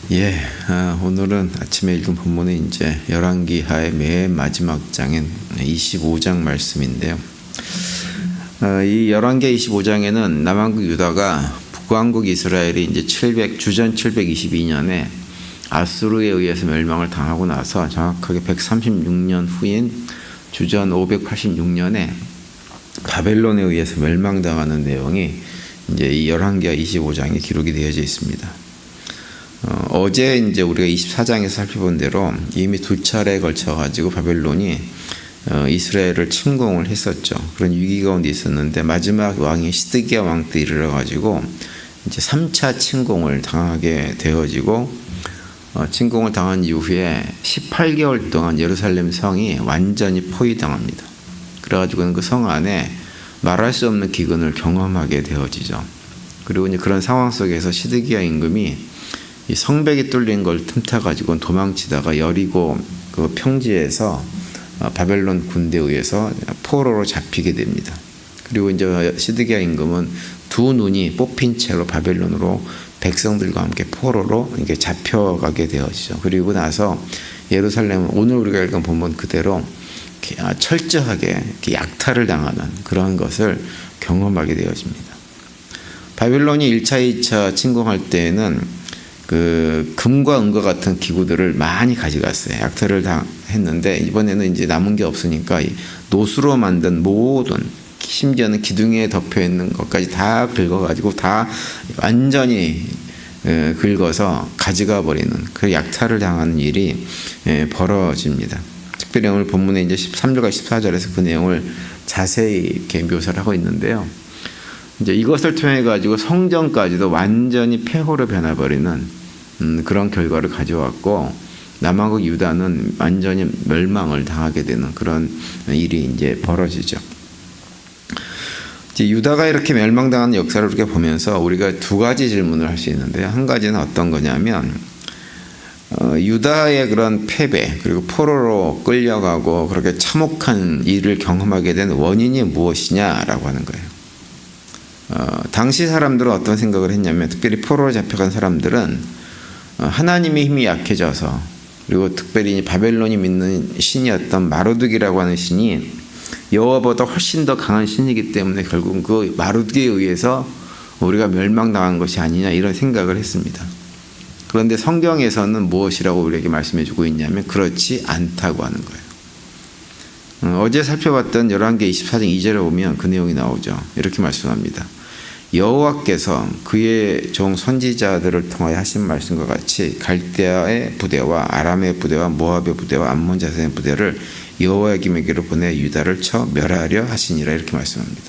오늘은 아침에 읽은 본문은 이제 열왕기하의 맨 마지막 장인 25장 말씀인데요. 이 열왕기 25장에는 남왕국 유다가 북왕국 이스라엘이 이제 주전 722년에 아수르에 의해서 멸망을 당하고 나서 정확하게 136년 후인 주전 586년에 바벨론에 의해서 멸망당하는 내용이 이제 이 열왕기하 25장에 기록이 되어져 있습니다. 어제 이제 우리가 24장에서 살펴본 대로 이미 두 차례에 걸쳐 가지고 바벨론이 이스라엘을 침공을 했었죠. 그런 위기 가운데 있었는데 마지막 왕이 시드기야 왕 때 이르러 가지고 이제 3차 침공을 당하게 되어지고 침공을 당한 이후에 18개월 동안 예루살렘 성이 완전히 포위당합니다. 그래가지고는 그 성 안에 말할 수 없는 기근을 경험하게 되어지죠. 그리고 이제 그런 상황 속에서 시드기야 임금이 이 성벽이 뚫린 걸 틈타 가지고 도망치다가 여리고 그 평지에서 바벨론 군대에 의해서 포로로 잡히게 됩니다. 그리고 이제 시드기야 임금은 두 눈이 뽑힌 채로 바벨론으로 백성들과 함께 포로로 이렇게 잡혀가게 되어지죠. 그리고 나서 예루살렘은 오늘 우리가 읽은 본문 그대로 철저하게 약탈을 당하는 그런 것을 경험하게 되어집니다. 바벨론이 1차, 2차 침공할 때에는 그 금과 은과 같은 기구들을 많이 가져갔어요. 약탈을 했는데 이번에는 이제 남은 게 없으니까 노수로 만든 모든, 심지어는 기둥에 덮여 있는 것까지 다 긁어가지고 다 완전히 긁어서 가져가 버리는 그 약탈을 당하는 일이 벌어집니다. 특별히 오늘 본문에 이제 13절과 14절에서 그 내용을 자세히 이렇게 묘사를 하고 있는데요. 이제 이것을 통해 가지고 성전까지도 완전히 폐허로 변해버리는 그런 결과를 가져왔고 남왕국 유다는 완전히 멸망을 당하게 되는 그런 일이 이제 벌어지죠. 이제 유다가 이렇게 멸망당하는 역사를 이렇게 보면서 우리가 두 가지 질문을 할 수 있는데요. 한 가지는 어떤 거냐면 유다의 그런 패배 그리고 포로로 끌려가고 그렇게 참혹한 일을 경험하게 된 원인이 무엇이냐라고 하는 거예요. 당시 사람들은 어떤 생각을 했냐면 특별히 포로로 잡혀간 사람들은 하나님의 힘이 약해져서 그리고 특별히 바벨론이 믿는 신이었던 마르둑이라고 하는 신이 여호와보다 훨씬 더 강한 신이기 때문에 결국은 그 마르둑에 의해서 우리가 멸망당한 것이 아니냐 이런 생각을 했습니다. 그런데 성경에서는 무엇이라고 우리에게 말씀해 주고 있냐면 그렇지 않다고 하는 거예요. 어제 살펴봤던 열왕기 24장 2절에 보면 그 내용이 나오죠. 이렇게 말씀합니다. 여호와께서 그의 종 선지자들을 통하여 하신 말씀과 같이 갈대아의 부대와 아람의 부대와 모압의 부대와 암몬 자손의 부대를 여호와에게로 보내 유다를 쳐 멸하려 하시니라 이렇게 말씀합니다.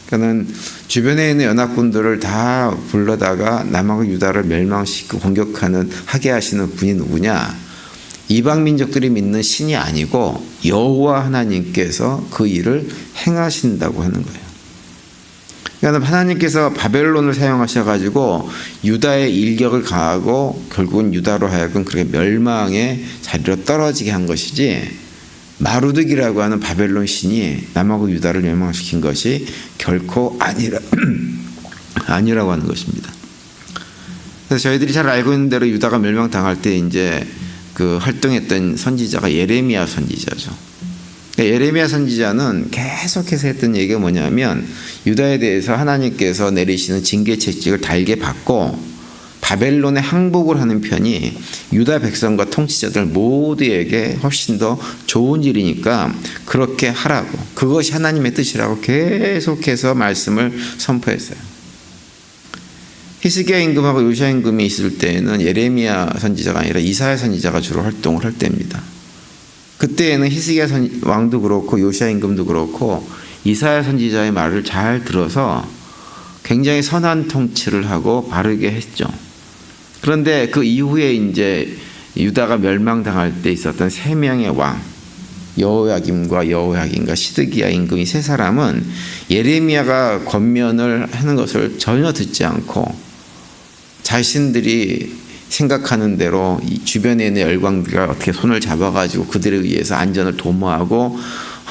그러니까는 주변에 있는 연합군들을 다 불러다가 남왕국 유다를 멸망시키고 공격하는 하게 하시는 분이 누구냐? 이방 민족들이 믿는 신이 아니고 여호와 하나님께서 그 일을 행하신다고 하는 거예요. 그러니까 하나님께서 바벨론을 사용하셔가지고 유다의 일격을 가하고 결국은 유다로 하여금 그렇게 멸망의 자리로 떨어지게 한 것이지 마르둑이라고 하는 바벨론 신이 남왕국 유다를 멸망시킨 것이 결코 아니라고 하는 것입니다. 그래서 저희들이 잘 알고 있는 대로 유다가 멸망당할 때 이제 그 활동했던 선지자가 예레미야 선지자죠. 예레미야 선지자는 계속해서 했던 얘기가 뭐냐면 유다에 대해서 하나님께서 내리시는 징계 책직을 달게 받고 바벨론에 항복을 하는 편이 유다 백성과 통치자들 모두에게 훨씬 더 좋은 일이니까 그렇게 하라고 그것이 하나님의 뜻이라고 계속해서 말씀을 선포했어요. 히스기야 임금하고 요시야 임금이 있을 때에는 예레미야 선지자가 아니라 이사야 선지자가 주로 활동을 할 때입니다. 그때에는 히스기야 왕도 그렇고 요시야 임금도 그렇고 이사야 선지자의 말을 잘 들어서 굉장히 선한 통치를 하고 바르게 했죠. 그런데 그 이후에 이제 유다가 멸망당할 때 있었던 세 명의 왕 여호야김과 시드기야 임금 이 세 사람은 예레미야가 권면을 하는 것을 전혀 듣지 않고 자신들이 생각하는 대로 이 주변에 있는 열강들과 어떻게 손을 잡아가지고 그들에 의해서 안전을 도모하고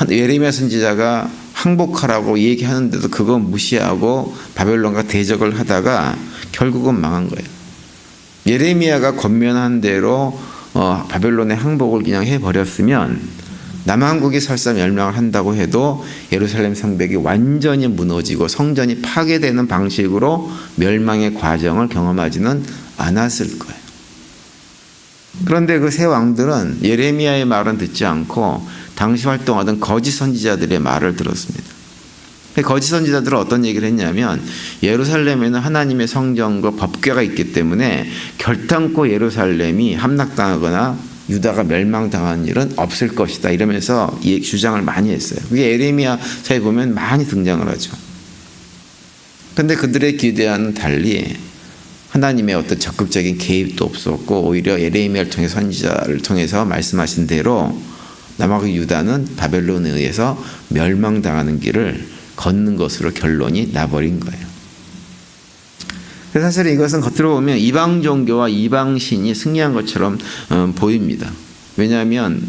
예레미야 선지자가 항복하라고 얘기하는데도 그거 무시하고 바벨론과 대적을 하다가 결국은 망한 거예요. 예레미야가 권면한 대로 바벨론의 항복을 그냥 해버렸으면 남한국이 설사 멸망을 한다고 해도 예루살렘 성벽이 완전히 무너지고 성전이 파괴되는 방식으로 멸망의 과정을 경험하지는 않았을 거예요. 그런데 그 세 왕들은 예레미야의 말은 듣지 않고 당시 활동하던 거짓 선지자들의 말을 들었습니다. 거짓 선지자들은 어떤 얘기를 했냐면 예루살렘에는 하나님의 성전과 법궤가 있기 때문에 결탄코 예루살렘이 함락당하거나 유다가 멸망당한 일은 없을 것이다 이러면서 이 주장을 많이 했어요. 그게 예레미야서에 보면 많이 등장을 하죠. 그런데 그들의 기대와는 달리 하나님의 어떤 적극적인 개입도 없었고 오히려 예레미야를 통해 선지자를 통해서 말씀하신 대로 남아국 유다는 바벨론에 의해서 멸망당하는 길을 걷는 것으로 결론이 나버린 거예요. 그래서 사실 이것은 겉으로 보면 이방 종교와 이방 신이 승리한 것처럼 보입니다. 왜냐하면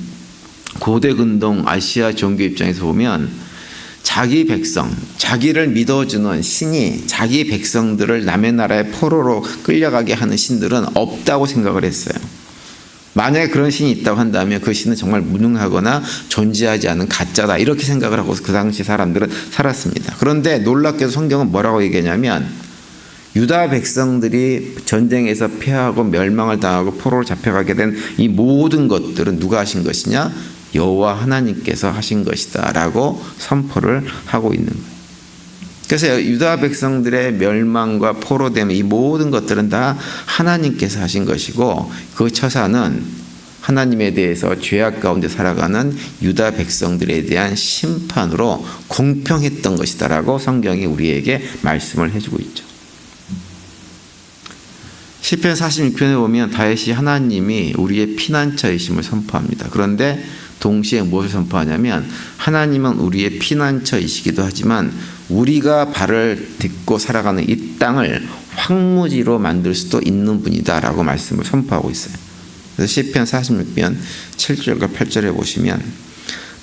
고대 근동 아시아 종교 입장에서 보면 자기 백성, 자기를 믿어주는 신이 자기 백성들을 남의 나라의 포로로 끌려가게 하는 신들은 없다고 생각을 했어요. 만약에 그런 신이 있다고 한다면 그 신은 정말 무능하거나 존재하지 않은 가짜다 이렇게 생각을 하고 그 당시 사람들은 살았습니다. 그런데 놀랍게도 성경은 뭐라고 얘기하냐면 유다 백성들이 전쟁에서 패하고 멸망을 당하고 포로로 잡혀가게 된 이 모든 것들은 누가 하신 것이냐? 여호와 하나님께서 하신 것이다 라고 선포를 하고 있는 거예요. 그래서 유다 백성들의 멸망과 포로됨 이 모든 것들은 다 하나님께서 하신 것이고 그 처사는 하나님에 대해서 죄악 가운데 살아가는 유다 백성들에 대한 심판으로 공평했던 것이다 라고 성경이 우리에게 말씀을 해주고 있죠. 시편 46편에 보면 다윗이 하나님이 우리의 피난처이심을 선포합니다. 그런데 동시에 무엇을 선포하냐면 하나님은 우리의 피난처이시기도 하지만 우리가 발을 딛고 살아가는 이 땅을 황무지로 만들 수도 있는 분이다 라고 말씀을 선포하고 있어요. 그래서 시편 46편 7절과 8절에 보시면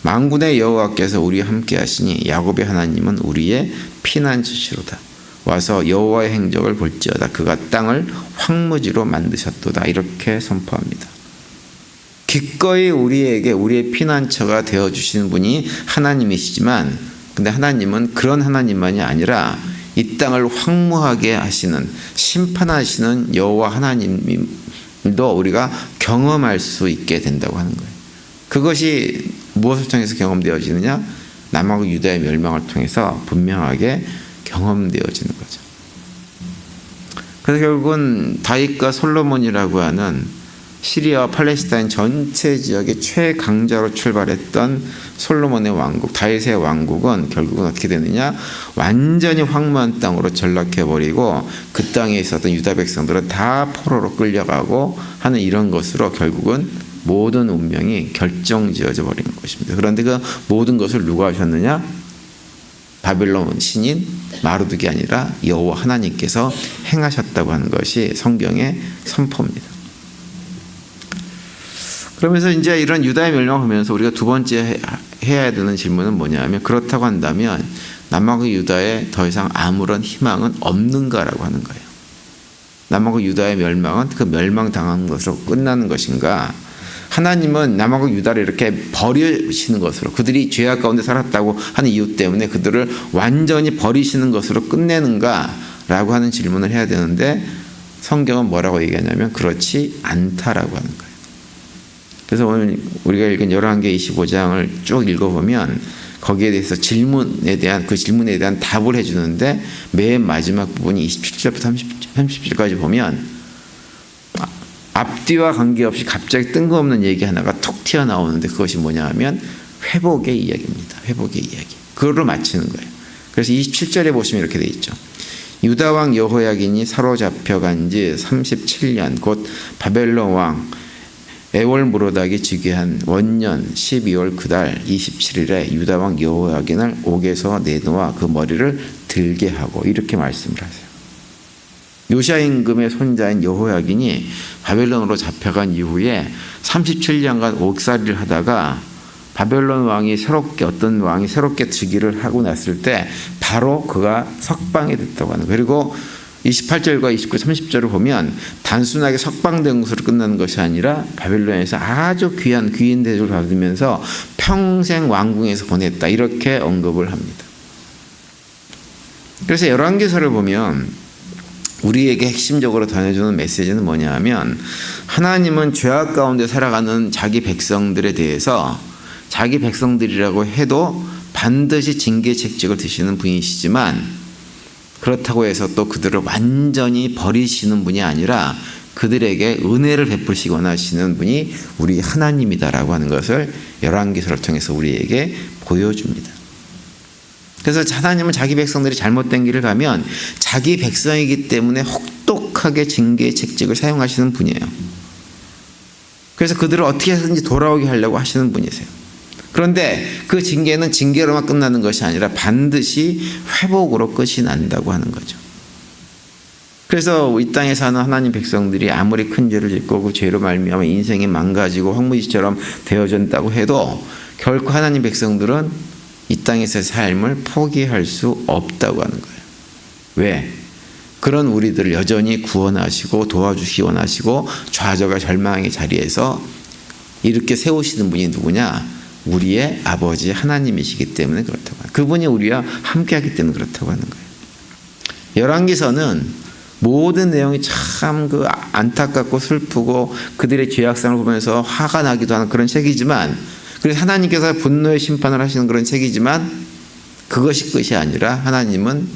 만군의 여호와께서 우리와 함께 하시니 야곱의 하나님은 우리의 피난처시로다. 와서 여호와의 행적을 볼지어다. 그가 땅을 황무지로 만드셨도다. 이렇게 선포합니다. 기꺼이 우리에게 우리의 피난처가 되어주시는 분이 하나님이시지만 근데 하나님은 그런 하나님만이 아니라 이 땅을 황무하게 하시는 심판하시는 여호와 하나님도 우리가 경험할 수 있게 된다고 하는 거예요. 그것이 무엇을 통해서 경험되어지느냐? 남하고 유다의 멸망을 통해서 분명하게 경험되어지는 거죠. 그래서 결국은 다윗과 솔로몬이라고 하는 시리아와 팔레스타인 전체 지역의 최강자로 출발했던 솔로몬의 왕국, 다윗의 왕국은 결국은 어떻게 되느냐? 완전히 황무한 땅으로 전락해버리고 그 땅에 있었던 유다 백성들은 다 포로로 끌려가고 하는 이런 것으로 결국은 모든 운명이 결정지어져 버리는 것입니다. 그런데 그 모든 것을 누가 하셨느냐? 바벨론 신인 마르둑이 아니라 여호와 하나님께서 행하셨다고 하는 것이 성경의 선포입니다. 그러면서 이제 이런 유다의 멸망을 보면서 우리가 두 번째 해야 되는 질문은 뭐냐면 그렇다고 한다면 남하고 유다에 더 이상 아무런 희망은 없는가라고 하는 거예요. 남하고 유다의 멸망은 그 멸망당한 것으로 끝나는 것인가? 하나님은 남하고 유다를 이렇게 버리시는 것으로 그들이 죄악 가운데 살았다고 하는 이유 때문에 그들을 완전히 버리시는 것으로 끝내는가라고 하는 질문을 해야 되는데 성경은 뭐라고 얘기하냐면 그렇지 않다라고 하는 거예요. 그래서 오늘 우리가 읽은 열왕기 25장을 쭉 읽어보면 거기에 대해서 질문에 대한 답을 해주는데 맨 마지막 부분이 27절부터 30절까지 보면 앞뒤와 관계없이 갑자기 뜬금없는 얘기 하나가 톡 튀어나오는데 그것이 뭐냐 하면 회복의 이야기입니다. 회복의 이야기. 그걸로 마치는 거예요. 그래서 27절에 보시면 이렇게 되어 있죠. 유다 왕 여호야긴이 사로잡혀간 지 37년 곧 바벨론 왕 에월므로닥이 즉위한 원년 12월 그달 27일에 유다 왕 여호야긴을 옥에서 내놓아 그 머리를 들게 하고 이렇게 말씀을 하세요. 요시야 임금의 손자인 여호야긴이 바벨론으로 잡혀간 이후에 37년간 옥살이를 하다가 바벨론 왕이 어떤 왕이 새롭게 즉위를 하고 났을 때 바로 그가 석방이 됐다고 하는 거예요. 그리고 28절과 29, 30절을 보면 단순하게 석방된 것으로 끝나는 것이 아니라 바벨론에서 아주 귀한 귀인 대접을 받으면서 평생 왕궁에서 보냈다, 이렇게 언급을 합니다. 그래서 열왕기서를 보면 우리에게 핵심적으로 전해주는 메시지는 뭐냐 하면, 하나님은 죄악 가운데 살아가는 자기 백성들에 대해서 자기 백성들이라고 해도 반드시 징계 책직을 드시는 분이시지만, 그렇다고 해서 또 그들을 완전히 버리시는 분이 아니라 그들에게 은혜를 베푸시기 원하시는 분이 우리 하나님이다라고 하는 것을 열왕기서를 통해서 우리에게 보여줍니다. 그래서 하나님은 자기 백성들이 잘못된 길을 가면 자기 백성이기 때문에 혹독하게 징계의 책직을 사용하시는 분이에요. 그래서 그들을 어떻게 해서든지 돌아오게 하려고 하시는 분이세요. 그런데 그 징계는 징계로만 끝나는 것이 아니라 반드시 회복으로 끝이 난다고 하는 거죠. 그래서 이 땅에 사는 하나님 백성들이 아무리 큰 죄를 짓고 그 죄로 말미암아 인생이 망가지고 황무지처럼 되어졌다고 해도 결코 하나님 백성들은 이 땅에서의 삶을 포기할 수 없다고 하는 거예요. 왜? 그런 우리들을 여전히 구원하시고 도와주시기 원하시고 좌절과 절망의 자리에서 이렇게 세우시는 분이 누구냐? 우리의 아버지 하나님이시기 때문에 그렇다고 합니다. 그분이 우리와 함께하기 때문에 그렇다고 하는 거예요. 열왕기서는 모든 내용이 참 안타깝고 슬프고 그들의 죄악성을 보면서 화가 나기도 하는 그런 책이지만, 그래서 하나님께서 분노의 심판을 하시는 그런 책이지만, 그것이 끝이 아니라 하나님은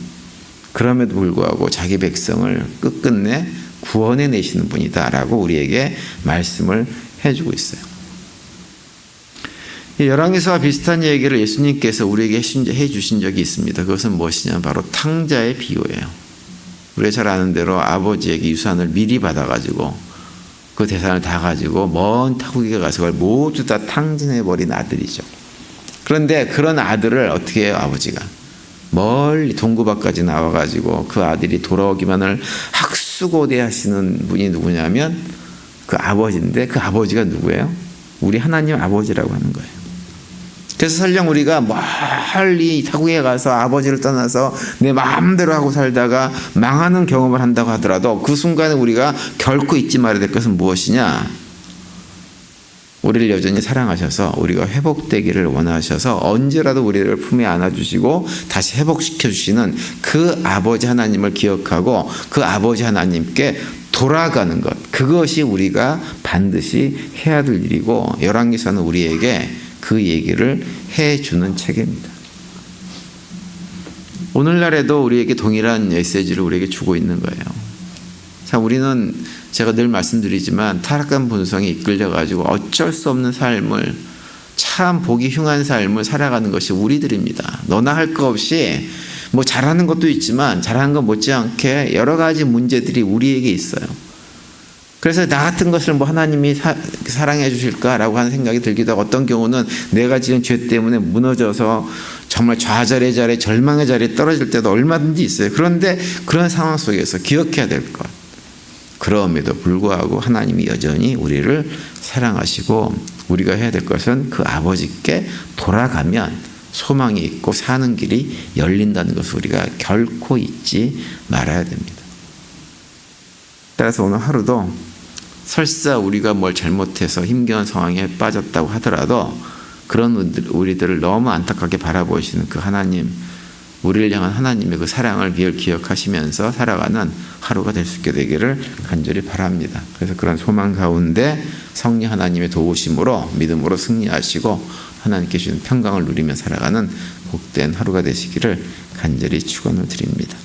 그럼에도 불구하고 자기 백성을 끝끝내 구원해 내시는 분이다라고 우리에게 말씀을 해주고 있어요. 열왕기서와 비슷한 얘기를 예수님께서 우리에게 해주신 적이 있습니다. 그것은 무엇이냐? 바로 탕자의 비유예요. 우리가 잘 아는 대로 아버지에게 유산을 미리 받아가지고 그 재산을 다 가지고 먼 타국에 가서 그걸 모두 다 탕진해버린 아들이죠. 그런데 그런 아들을 어떻게 해요? 아버지가 멀리 동구밖까지 나와가지고 그 아들이 돌아오기만을 학수고대하시는 분이 누구냐면 그 아버지인데, 그 아버지가 누구예요? 우리 하나님 아버지라고 하는 거예요. 그래서 설령 우리가 멀리 타국에 가서 아버지를 떠나서 내 마음대로 하고 살다가 망하는 경험을 한다고 하더라도 그 순간에 우리가 결코 잊지 말아야 될 것은 무엇이냐? 우리를 여전히 사랑하셔서 우리가 회복되기를 원하셔서 언제라도 우리를 품에 안아주시고 다시 회복시켜주시는 그 아버지 하나님을 기억하고 그 아버지 하나님께 돌아가는 것, 그것이 우리가 반드시 해야 될 일이고, 열왕기서는 우리에게 그 얘기를 해주는 책입니다. 오늘날에도 우리에게 동일한 메시지를 우리에게 주고 있는 거예요. 자, 우리는 제가 늘 말씀드리지만 타락한 본성에 이끌려가지고 어쩔 수 없는 삶을, 참 보기 흉한 삶을 살아가는 것이 우리들입니다. 너나 할 거 없이 뭐 잘하는 것도 있지만 잘하는 것 못지않게 여러 가지 문제들이 우리에게 있어요. 그래서 나 같은 것을 뭐 하나님이 사랑해 주실까라고 하는 생각이 들기도 하고, 어떤 경우는 내가 지은 죄 때문에 무너져서 정말 좌절의 자리에, 절망의 자리에 떨어질 때도 얼마든지 있어요. 그런데 그런 상황 속에서 기억해야 될 것, 그럼에도 불구하고 하나님이 여전히 우리를 사랑하시고 우리가 해야 될 것은 그 아버지께 돌아가면 소망이 있고 사는 길이 열린다는 것을 우리가 결코 잊지 말아야 됩니다. 따라서 오늘 하루도 설사 우리가 뭘 잘못해서 힘겨운 상황에 빠졌다고 하더라도 그런 우리들을 너무 안타깝게 바라보시는 그 하나님, 우리를 향한 하나님의 그 사랑을 늘 기억하시면서 살아가는 하루가 될 수 있게 되기를 간절히 바랍니다. 그래서 그런 소망 가운데 성령 하나님의 도우심으로 믿음으로 승리하시고 하나님께 주신 평강을 누리며 살아가는 복된 하루가 되시기를 간절히 축원을 드립니다.